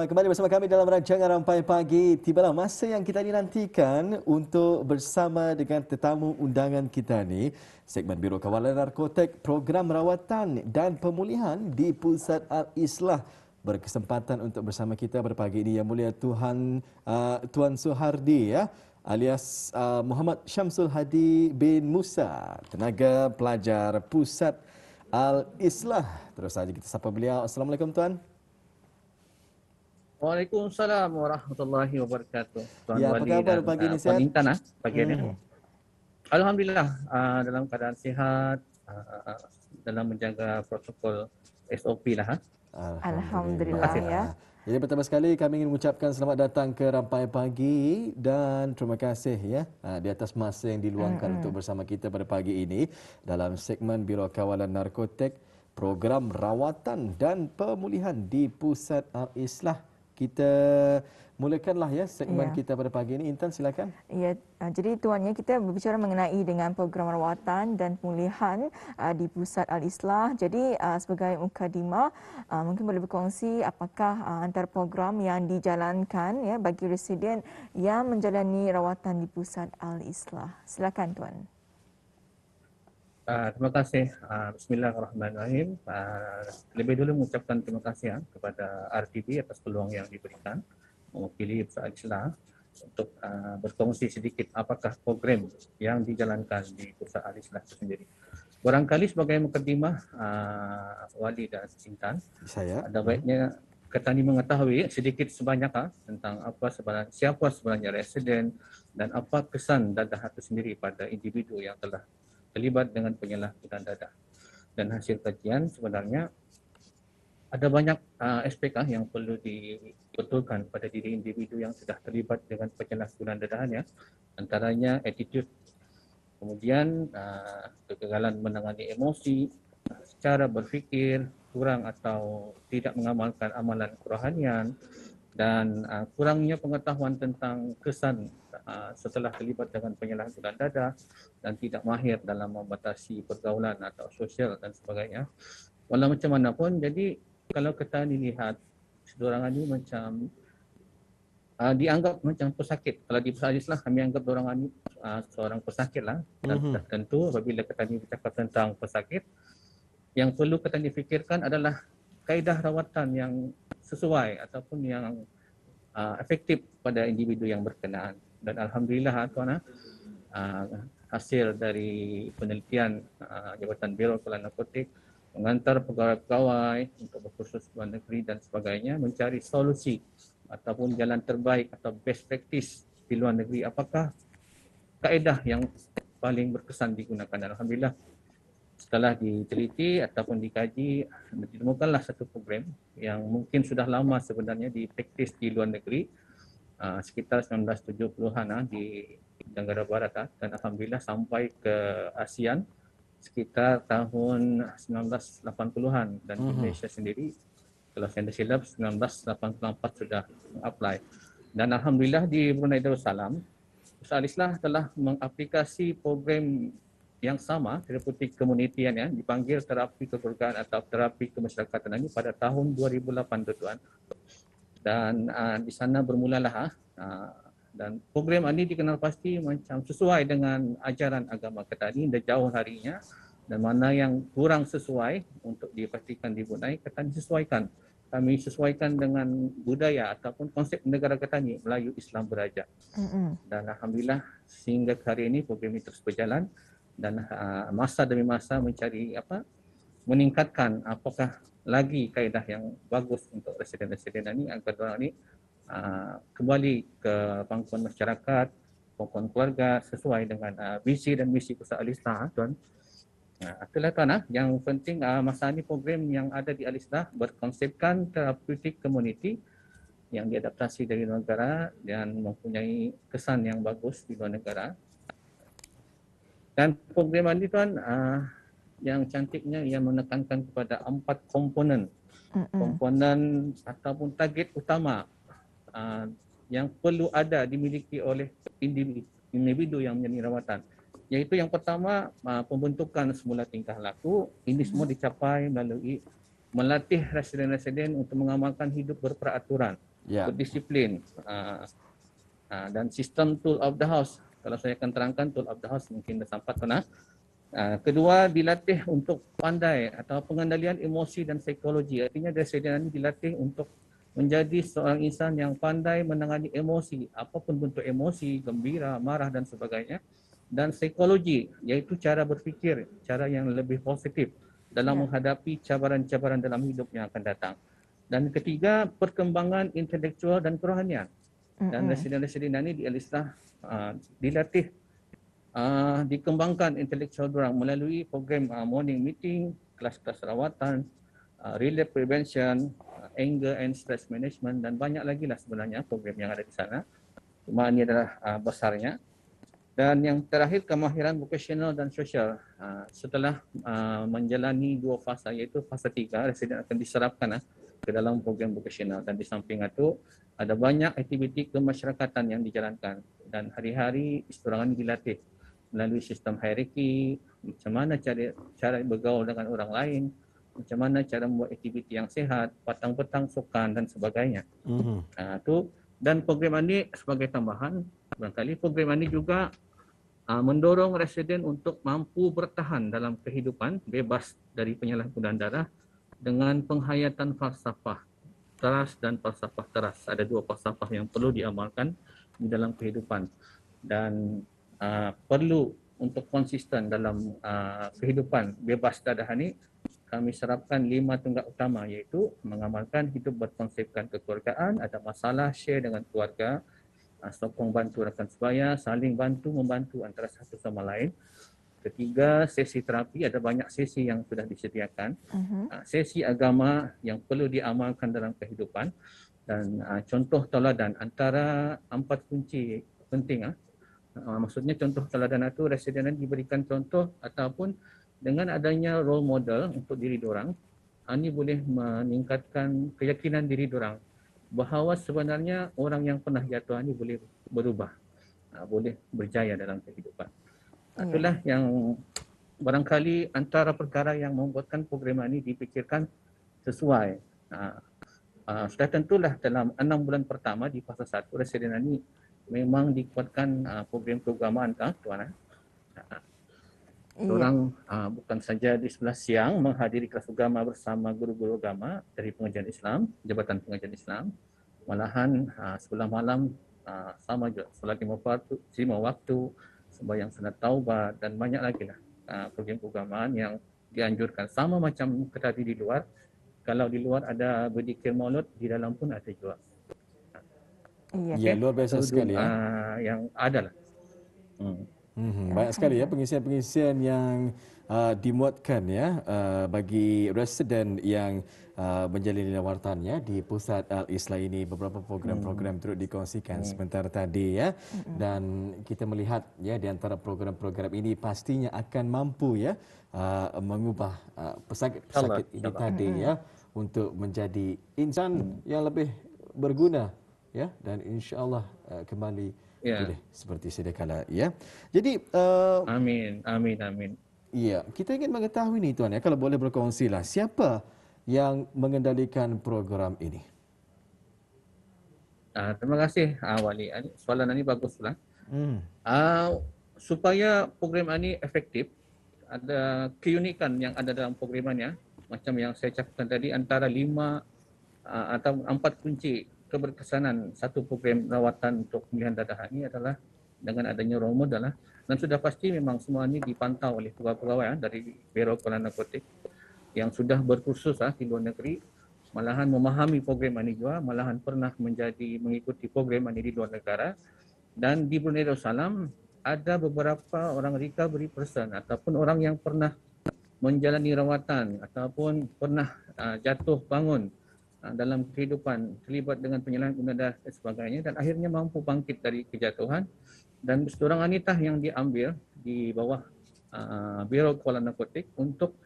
Baik, kembali bersama kami dalam rancangan Rampai Pagi. Tibalah masa yang kita dinantikan untuk bersama dengan tetamu undangan kita ni, segmen Biro Kawalan Narkotik, program rawatan dan pemulihan di Pusat Al-Islah berkesempatan untuk bersama kita pada pagi ini Yang Mulia Tuan Suhardi ya, alias Muhammad Syamsul Hadi bin Musa, tenaga pelajar Pusat Al-Islah. Terus saja kita sapa beliau. Assalamualaikum Tuan. Waalaikumsalam warahmatullahi wabarakatuh. Tuan Ya, apa Wali khabar dan pagi ini, Puan sihat? Intan pagi ini. Hmm. Alhamdulillah dalam keadaan sihat, dalam menjaga protokol SOP lah. Terima Alhamdulillah kasih. ya. Jadi pertama sekali kami ingin mengucapkan selamat datang ke Rampai Pagi dan terima kasih ya di atas masa yang diluangkan untuk bersama kita pada pagi ini dalam segmen Biro Kawalan Narkotik, program rawatan dan pemulihan di Pusat Al-Islah. Kita mulakanlah ya segmen kita pada pagi ini. Intan, silakan. Ya, jadi tuannya kita berbicara mengenai dengan program rawatan dan pemulihan di Pusat Al-Islah. Jadi sebagai mukadimah mungkin boleh berkongsi apakah antara program yang dijalankan ya bagi residen yang menjalani rawatan di Pusat Al-Islah. Silakan tuan. Terima kasih. Bismillahirrahmanirrahim. Lebih dulu mengucapkan terima kasih kepada RTB atas peluang yang diberikan mewakili Pusat Al-Islah untuk berkongsi sedikit apakah program yang dijalankan di Pusat Al-Islah itu sendiri. Barangkali sebagai mukadimah Wali dan Intan, ada baiknya Ketani mengetahui sedikit sebanyak tentang siapa sebenarnya residen dan apa kesan dadah itu sendiri pada individu yang telah terlibat dengan penyalahgunaan dadah. Dan hasil kajian sebenarnya ada banyak aspek yang perlu dibetulkan pada diri individu yang sudah terlibat dengan penyalahgunaan dadahan. Antaranya attitude, kemudian kegagalan menangani emosi, cara berfikir, kurang atau tidak mengamalkan amalan kerohanian, dan kurangnya pengetahuan tentang kesan setelah terlibat dengan penyalahgunaan dadah dan tidak mahir dalam membatasi pergaulan atau sosial dan sebagainya. Walau macam mana pun, jadi kalau kita dilihat seorang ini macam dianggap macam pesakit. Kalau di Pusat Al-Islah kami anggap orang ini seorang pesakit lah. Dan tentu apabila kita bercakap tentang pesakit, yang perlu kita fikirkan adalah kaedah rawatan yang sesuai ataupun yang efektif pada individu yang berkenaan. Dan alhamdulillah tuan, hasil dari penelitian Jabatan Biro Kawalan Narkotik mengantar pegawai-pegawai untuk berkursus luar negeri dan sebagainya mencari solusi ataupun jalan terbaik atau best practice di luar negeri. Apakah kaedah yang paling berkesan digunakan? Alhamdulillah setelah diteliti ataupun dikaji, ditemukanlah satu program yang mungkin sudah lama sebenarnya dipraktis di luar negeri, sekitar 1970-an di negara barat, dan alhamdulillah sampai ke ASEAN sekitar tahun 1980-an, dan Indonesia sendiri kalau saya tidak silap 1984 sudah apply. Dan alhamdulillah di Brunei Darussalam, Pusat Al-Islah telah mengaplikasi program yang sama, terapeutik komunitian dipanggil terapi kekeluargaan atau terapi kemasyarakatan ini pada tahun 2008 tuan. Dan di sana bermulalah dan program ini dikenal pasti macam sesuai dengan ajaran agama kita ini dah jauh harinya, dan mana yang kurang sesuai untuk dipastikan di Brunei kita disesuaikan. Kami sesuaikan dengan budaya ataupun konsep negara kita ini, Melayu Islam Beraja. Dan alhamdulillah sehingga hari ini program ini terus berjalan dan masa demi masa mencari meningkatkan apakah lagi kaedah yang bagus untuk residen-residen ini agar orang ini kembali ke pangkuan masyarakat, pangkuan keluarga sesuai dengan visi dan misi Pusat Al-Islah tuan. Itulah tuan, yang penting masa ini program yang ada di Al-Islah berkonsepkan therapeutic community yang diadaptasi dari luar negara dan mempunyai kesan yang bagus di luar negara. Dan program ini tuan yang cantiknya ia menekankan kepada 4 komponen. Komponen ataupun target utama yang perlu ada dimiliki oleh individu yang menjalani rawatan. Iaitu yang pertama, pembentukan semula tingkah laku. Ini semua dicapai melalui melatih residen-residen untuk mengamalkan hidup berperaturan. Ya. berdisiplin, dan sistem tool of the house. Kalau saya akan terangkan tool of the house mungkin dah sempat pernah. Kedua, dilatih untuk pandai atau pengendalian emosi dan psikologi. Artinya resident ini dilatih untuk menjadi seorang insan yang pandai menangani emosi, apapun bentuk emosi, gembira, marah dan sebagainya. Dan psikologi, iaitu cara berfikir, cara yang lebih positif dalam menghadapi cabaran-cabaran dalam hidup yang akan datang. Dan ketiga, perkembangan intelektual dan kerohanian. Dan residen-residen ini di Al-Islah dilatih dikembangkan intelektual orang melalui program morning meeting, kelas-kelas rawatan, relapse prevention, anger and stress management dan banyak lagi lah sebenarnya program yang ada di sana. Cuma ini adalah besarnya. Dan yang terakhir, kemahiran vokasional dan sosial. Setelah menjalani 2 fasa, iaitu fasa 3, residen akan diserapkan ke dalam program vokasional. Dan di samping itu, ada banyak aktiviti kemasyarakatan yang dijalankan. Dan hari-hari istirangan dilatih melalui sistem hierarki, macam mana cara bergaul dengan orang lain, macam mana cara membuat aktiviti yang sehat, petang-petang sukan dan sebagainya. Itu. Dan program ini sebagai tambahan, barangkali program ini juga mendorong residen untuk mampu bertahan dalam kehidupan bebas dari penyalahgunaan darah dengan penghayatan falsafah teras dan falsafah teras. Ada 2 falsafah yang perlu diamalkan di dalam kehidupan dan perlu untuk konsisten dalam kehidupan bebas darah ini. Kami serapkan 5 tunggak utama, iaitu mengamalkan hidup berkonsepkan kekeluargaan, ada masalah share dengan keluarga, sokong bantu rakan sebaya, saling bantu membantu antara satu sama lain. Ketiga, sesi terapi, ada banyak sesi yang sudah disediakan. Sesi agama yang perlu diamalkan dalam kehidupan dan contoh tauladan antara 4 kunci penting. Maksudnya contoh tauladan itu residen diberikan contoh ataupun dengan adanya role model untuk diri diorang, ini boleh meningkatkan keyakinan diri diorang bahawa sebenarnya orang yang pernah jatuh ini boleh berubah, boleh berjaya dalam kehidupan. Itulah yang barangkali antara perkara yang membuatkan program ini dipikirkan sesuai. Sudah tentulah dalam 6 bulan pertama di fasa 1, residen ini memang dikuatkan program keagamaan tuan. Orang bukan saja di sebelah siang menghadiri kelas agama bersama guru-guru agama dari pengajian Islam, Jabatan Pengajian Islam. Malahan sebelah malam sama juga solat 5 waktu, sembahyang sunat taubat dan banyak lagi lah program keagamaan yang dianjurkan. Sama macam tadi di luar. Kalau di luar ada berzikir maulud, di dalam pun ada juga. Ya, luar biasa sekali ya. Yang ada lah. Banyak sekali ya pengisian-pengisian yang dimuatkan ya bagi residen yang menjalani lawatannya di Pusat Al-Islah ini. Beberapa program-program turut dikongsikan sebentar tadi ya. Dan kita melihat ya di antara program-program ini pastinya akan mampu ya mengubah pesakit-pesakit ini tadi ya untuk menjadi insan yang lebih berguna ya, dan insya-Allah kembali boleh seperti sedia kala ya. Jadi amin. Iya, kita ingin mengetahui nih tuan ya, kalau boleh berkongsilah siapa yang mengendalikan program ini. Terima kasih Wali. Soalan ini baguslah. Supaya program ini efektif, ada keunikan yang ada dalam programannya. Macam yang saya cakapkan tadi, antara 5 atau 4 kunci keberkesanan satu program rawatan untuk pemulihan darah ini adalah dengan adanya role model lah. Dan sudah pasti memang semua ini dipantau oleh pegawai-pegawai dari Biro Penanganan Narkotik yang sudah berkursus di luar negeri, malahan memahami program ini juga, malahan pernah mengikuti program ini di luar negara. Dan di Brunei Darussalam ada beberapa orang recovery person ataupun orang yang pernah menjalani rawatan ataupun pernah jatuh bangun dalam kehidupan, terlibat dengan penyalahgunaan darah dan sebagainya, dan akhirnya mampu bangkit dari kejatuhan. Dan seorang wanita yang diambil di bawah Biro Kuala Narkotik untuk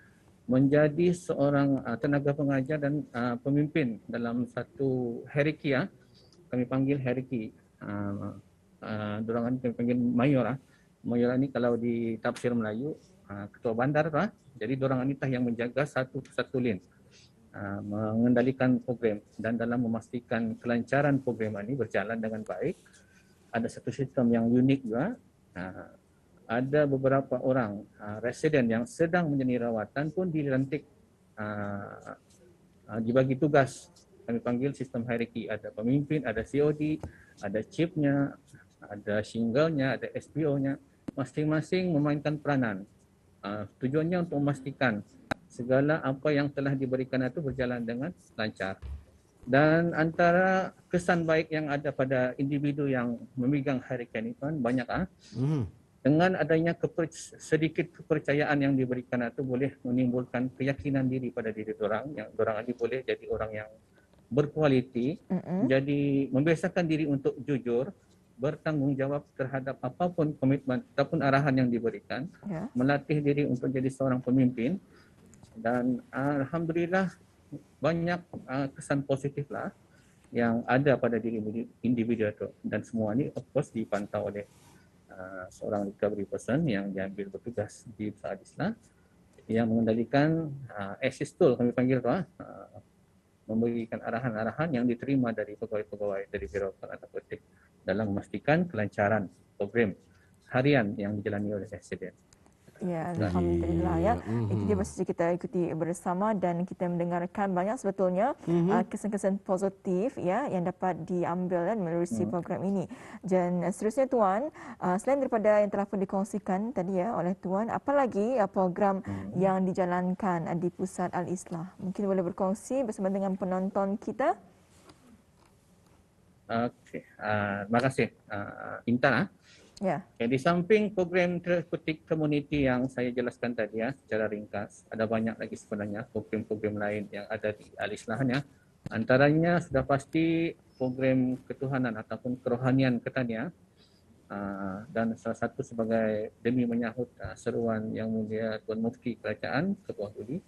menjadi seorang tenaga pengajar dan pemimpin dalam satu hierarki, kami panggil hierarki. Dorang kami panggil mayor. Mayor ini kalau di tafsir Melayu ketua bandar, jadi dorang wanita yang menjaga satu lin. mengendalikan program dan dalam memastikan kelancaran program ini berjalan dengan baik. Ada satu sistem yang unik juga. Ada beberapa orang residen yang sedang menjalani rawatan pun dilantik, dibagi tugas. Kami panggil sistem hierarki. Ada pemimpin, ada COD, ada chiefnya, ada shingle-nya, ada SPO-nya. Masing-masing memainkan peranan. Tujuannya untuk memastikan segala apa yang telah diberikan itu berjalan dengan lancar. Dan antara kesan baik yang ada pada individu yang memegang hierarki ini kan banyak. Dengan adanya sedikit kepercayaan yang diberikan itu boleh menimbulkan keyakinan diri pada diri orang, yang orang ini boleh jadi orang yang berkualiti, jadi membiasakan diri untuk jujur, bertanggungjawab terhadap apapun komitmen ataupun arahan yang diberikan, melatih diri untuk jadi seorang pemimpin. Dan alhamdulillah banyak kesan positif lah yang ada pada diri individu itu, dan semua ini of course dipantau oleh seorang recovery person yang diambil bertugas di Pusat Al-Islah yang mengendalikan access tool, kami panggil itu, memberikan arahan-arahan yang diterima dari pegawai-pegawai dari Biro Penata Politik dalam memastikan kelancaran program harian yang dijalani oleh residen. Ya, alhamdulillah ya. Itu dia mesti kita ikuti bersama dan kita mendengarkan banyak sebetulnya kesan-kesan positif ya yang dapat diambil melalui program ini. Dan seterusnya Tuan, selain daripada yang telah pun dikongsikan tadi ya oleh Tuan, apa lagi program yang dijalankan di Pusat Al-Islah? Mungkin boleh berkongsi bersama dengan penonton kita. Okey, terima kasih Intan. Ya. Di samping program terapeutik community yang saya jelaskan tadi secara ringkas, ada banyak lagi sebenarnya program-program lain yang ada di Al-Islahnya. Antaranya sudah pasti program ketuhanan ataupun kerohanian Ketania, dan salah satu sebagai demi menyahut seruan Yang Mulia Tuan Mufti Kerajaan Ketua Duli,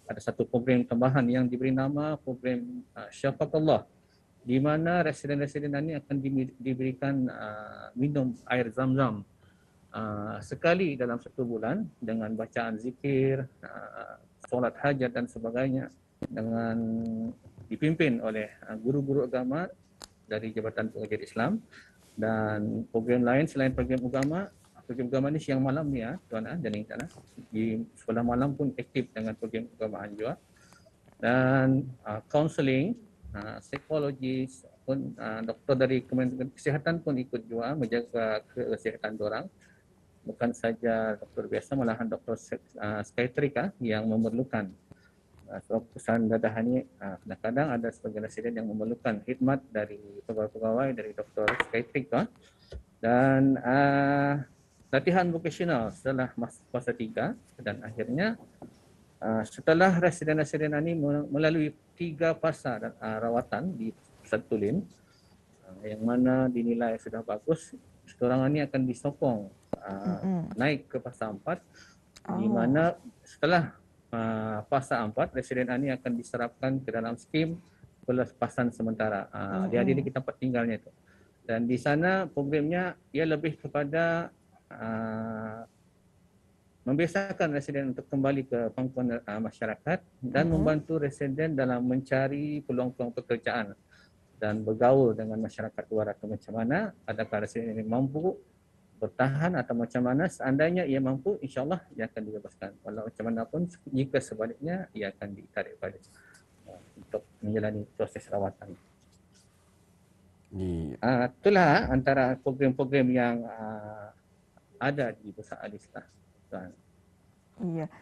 ada satu program tambahan yang diberi nama program Syafaqallah, di mana residen-residen ini akan diberikan minum air zam-zam sekali dalam 1 bulan dengan bacaan zikir, solat hajat dan sebagainya, dengan dipimpin oleh guru-guru agama dari Jabatan Pengajian Islam. Dan program lain selain program agama ni siang malam ni Tuan dan Intan, di sekolah malam pun aktif dengan program keagamaan juga. Dan counselling, psikologis pun, doktor dari Kementerian Kesihatan pun ikut juga menjaga kesihatan orang. Bukan saja doktor biasa, malahan doktor psikiatrik yang memerlukan. Sebab pesan dadah ini kadang-kadang ada sebagian residen yang memerlukan khidmat dari pegawai-pegawai dari doktor psikiatrik. Dan latihan vokasional setelah fasa 3, dan akhirnya setelah residen-residen ini melalui 3 fasa rawatan di Pusat Tulim, yang mana dinilai sudah bagus, seorang ini akan disokong naik ke fasa 4, di mana setelah fasa 4, residen ini akan diserapkan ke dalam skim pelepasan sementara. Dia di tempat tinggalnya itu. Dan di sana programnya ia lebih kepada membiasakan residen untuk kembali ke pangkuan masyarakat dan membantu residen dalam mencari peluang-peluang pekerjaan dan bergaul dengan masyarakat luar, atau macam mana, adakah residen ini mampu bertahan atau macam mana. Seandainya ia mampu, insyaAllah ia akan dibebaskan. Walau macam mana pun, jika sebaliknya ia akan ditarik balik untuk menjalani proses rawatan. Itulah antara program-program yang ada di Pusat Al-Islah.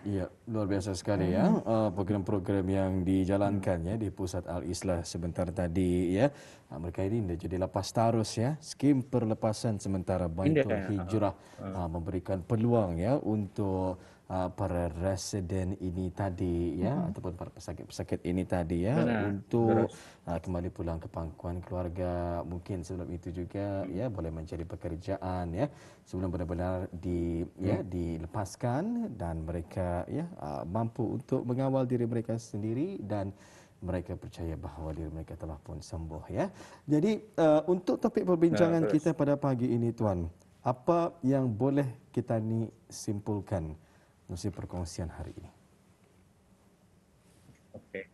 Ya, luar biasa sekali ya program-program yang dijalankan ya di Pusat Al-Islah sebentar tadi ya. Mereka ini jadi lepas tarus ya, skim perlepasan sementara Baitul Hijrah, memberikan peluang ya untuk para residen ini tadi ya, ataupun para pesakit-pesakit ini tadi ya, untuk kembali pulang ke pangkuan keluarga. Mungkin sebelum itu juga ya boleh mencari pekerjaan ya sebelum benar-benar dilepaskan, dan mereka ya mampu untuk mengawal diri mereka sendiri dan mereka percaya bahawa diri mereka telah pun sembuh ya. Jadi untuk topik perbincangan kita pada pagi ini Tuan, apa yang boleh kita ni simpulkan melalui perkongsian hari ini? Okey.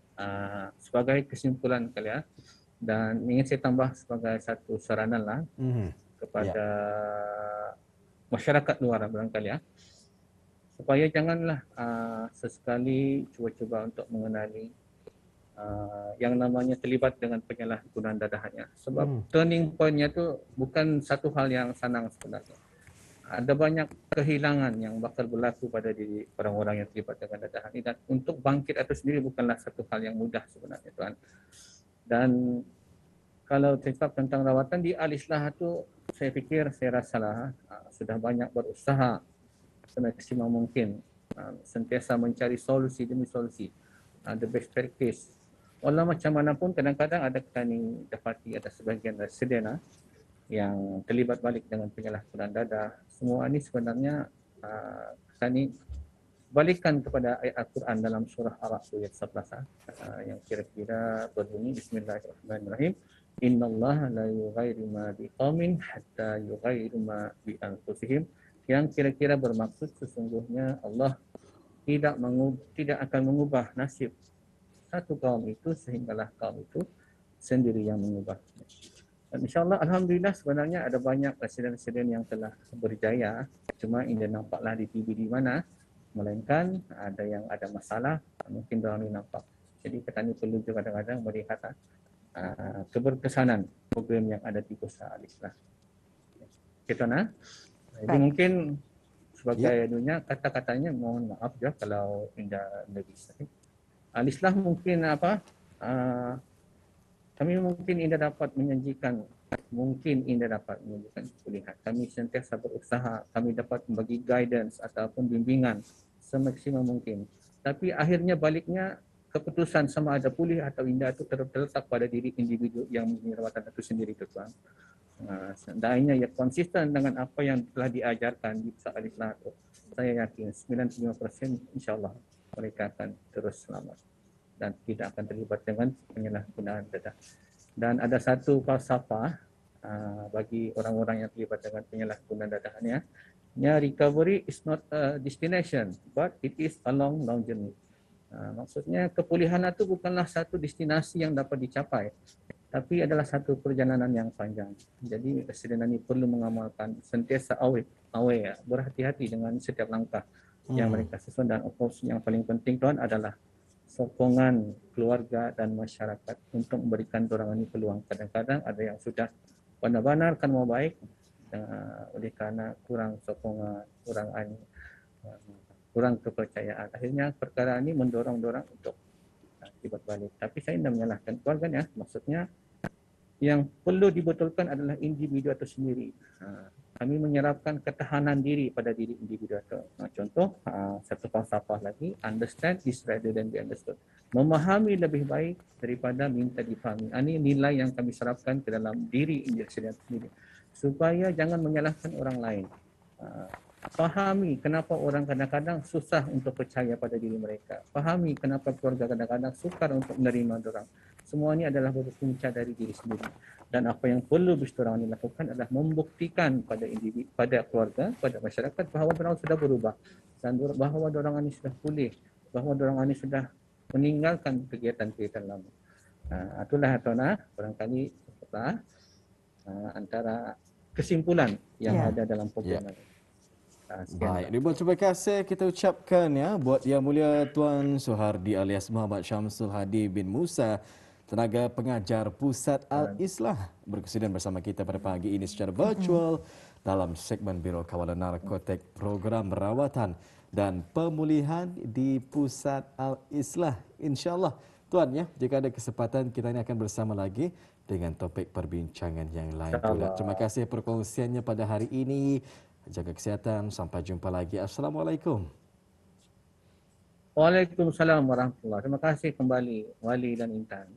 Sebagai kesimpulan kali ya, dan ingin saya tambah sebagai satu saranan lah Ya. kepada masyarakat luar barangkali ya, supaya janganlah sesekali cuba-cuba untuk mengenali yang namanya terlibat dengan penyalahgunaan dadahannya. Sebab turning point-nya tu bukan satu hal yang senang sebenarnya. Ada banyak kehilangan yang bakal berlaku pada diri orang-orang yang terlibat dengan dadahan ini, dan untuk bangkit itu sendiri bukanlah satu hal yang mudah sebenarnya tuan. Dan kalau cakap tentang rawatan di Al-Islah itu, saya fikir, saya rasalah sudah banyak berusaha semaksimal mungkin, sentiasa mencari solusi demi solusi, the best practice. Walau macam mana pun, kadang-kadang ada kami dapati ada sebahagian residen yang terlibat balik dengan penyalahgunaan dadah. Semua ini sebenarnya kami balikan kepada ayat Al-Quran dalam surah Ar-Ra'd ayat 11 yang kira-kira berbunyi Bismillahirrahmanirrahim. Innallaha la yughayyiru ma biqaumin hatta yughayyiru ma bi anfusihim, yang kira-kira bermaksud sesungguhnya Allah tidak akan mengubah nasib satu kaum itu sehinggalah kaum itu sendiri yang mengubah. Dan insyaAllah Alhamdulillah sebenarnya ada banyak residen-residen yang telah berjaya, cuma ini nampaklah di TV di mana, melainkan ada yang ada masalah, mungkin orang ini nampak. Jadi kita ini perlu juga kadang-kadang melihat keberkesanan program yang ada di Pusat Al-Islah. Kita jadi mungkin sebagai dunia kata-katanya mohon maaf ya kalau tidak bisa. Al-Islah mungkin kami mungkin tidak dapat menyajikan kepulihan. Kami sentiasa berusaha, kami dapat membagi guidance ataupun bimbingan semaksimal mungkin. Tapi akhirnya baliknya keputusan sama ada pulih atau tidak itu terletak pada diri individu yang menjalani rawatan itu sendiri tuan. Seandainya ya konsisten dengan apa yang telah diajarkan di Pusat Al-Islah itu, saya yakin 95% insyaAllah mereka akan terus selamat dan tidak akan terlibat dengan penyalahgunaan dadah. Dan ada satu falsafah bagi orang-orang yang terlibat dengan penyalahgunaan dadahannya, recovery is not a destination, but it is a long journey. Maksudnya kepulihan itu bukanlah satu destinasi yang dapat dicapai, tapi adalah satu perjalanan yang panjang. Jadi residen ini perlu mengamalkan sentiasa aware, berhati-hati dengan setiap langkah yang mereka susun. Dan of course yang paling penting tuan adalah sokongan keluarga dan masyarakat untuk memberikan dorongan ini peluang. Kadang-kadang ada yang sudah benar-benar kan mau baik, oleh kerana kurang sokongan, kurang kepercayaan. Akhirnya perkara ini mendorong-dorong untuk terlibat balik. Tapi saya tidak menyalahkan keluarganya. Maksudnya yang perlu dibetulkan adalah individu itu sendiri. Kami menyerapkan ketahanan diri pada diri individu itu. Contoh, satu falsafah lagi, understand is rather than be understood. Memahami lebih baik daripada minta difahami. Ini nilai yang kami serapkan ke dalam diri individu sendiri. Supaya jangan menyalahkan orang lain. Fahami kenapa orang kadang-kadang susah untuk percaya pada diri mereka. Fahami kenapa keluarga kadang-kadang sukar untuk menerima orang. Semua ini adalah berpunca dari diri sendiri. Dan apa yang perlu orang ini lakukan adalah membuktikan pada individu, pada keluarga, pada masyarakat bahawa orang sudah berubah dan bahawa orang ini sudah pulih, bahawa orang ini sudah meninggalkan kegiatan-kegiatan lama. Itulah Tona, barangkali antara kesimpulan yang ada dalam program ini. Baik, ribuan terima kasih kita ucapkan ya buat Yang Mulia Tuan Suhardi alias Muhammad Syamsul Hadi bin Musa, tenaga pengajar Pusat Al-Islah, berkesudian bersama kita pada pagi ini secara virtual dalam segmen Biro Kawalan Narkotik Program Rawatan dan Pemulihan di Pusat Al-Islah. InsyaAllah Tuan ya, jika ada kesempatan kita ini akan bersama lagi dengan topik perbincangan yang lain pula. Terima kasih perkongsiannya pada hari ini. Jaga kesihatan, sampai jumpa lagi. Assalamualaikum. Waalaikumsalam warahmatullahi wabarakatuh. Terima kasih kembali Wali dan Intan.